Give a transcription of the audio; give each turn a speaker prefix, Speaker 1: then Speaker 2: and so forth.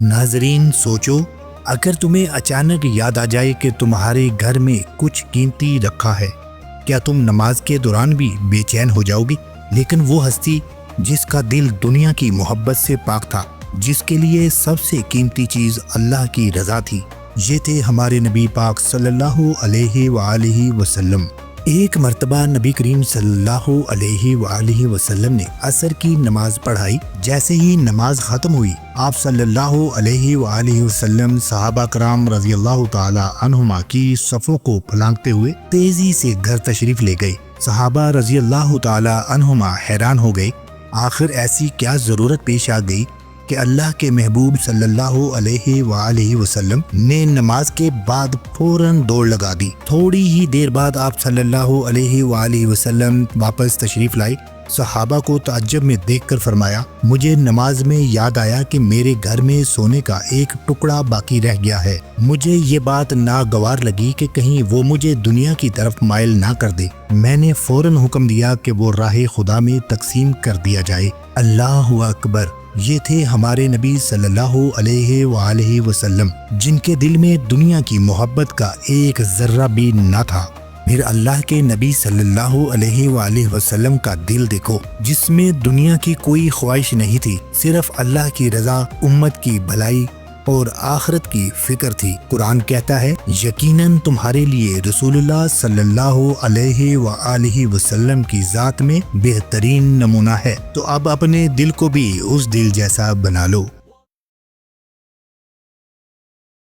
Speaker 1: ناظرین سوچو، اگر تمہیں اچانک یاد آ جائے کہ تمہارے گھر میں کچھ قیمتی رکھا ہے، کیا تم نماز کے دوران بھی بے چین ہو جاؤ گی؟ لیکن وہ ہستی جس کا دل دنیا کی محبت سے پاک تھا، جس کے لیے سب سے قیمتی چیز اللہ کی رضا تھی، یہ تھے ہمارے نبی پاک صلی اللہ علیہ وآلہ وسلم۔ ایک مرتبہ نبی کریم صلی اللہ علیہ وآلہ وسلم نے عصر کی نماز پڑھائی۔ جیسے ہی نماز ختم ہوئی، آپ صلی اللہ علیہ وآلہ وسلم صحابہ کرام رضی اللہ تعالی عنہما کی صفوں کو پھلانگتے ہوئے تیزی سے گھر تشریف لے گئے۔ صحابہ رضی اللہ تعالی عنہما حیران ہو گئے، آخر ایسی کیا ضرورت پیش آ گئی کہ اللہ کے محبوب صلی اللہ علیہ وآلہ وسلم نے نماز کے بعد فوراً دوڑ لگا دی۔ تھوڑی ہی دیر بعد آپ صلی اللہ علیہ وآلہ وسلم واپس تشریف لائے۔ صحابہ کو تعجب میں دیکھ کر فرمایا، مجھے نماز میں یاد آیا کہ میرے گھر میں سونے کا ایک ٹکڑا باقی رہ گیا ہے۔ مجھے یہ بات ناگوار لگی کہ کہیں وہ مجھے دنیا کی طرف مائل نہ کر دے۔ میں نے فوراً حکم دیا کہ وہ راہ خدا میں تقسیم کر دیا جائے۔ اللہ اکبر! یہ تھے ہمارے نبی صلی اللہ علیہ وآلہ وسلم، جن کے دل میں دنیا کی محبت کا ایک ذرہ بھی نہ تھا۔ پھر اللہ کے نبی صلی اللہ علیہ وآلہ وسلم کا دل دیکھو، جس میں دنیا کی کوئی خواہش نہیں تھی، صرف اللہ کی رضا، امت کی بھلائی اور آخرت کی فکر تھی۔ قرآن کہتا ہے، یقیناً تمہارے لیے رسول اللہ صلی اللہ علیہ وآلہ وسلم کی ذات میں بہترین نمونہ ہے، تو اب اپنے دل کو بھی اس دل جیسا بنا لو۔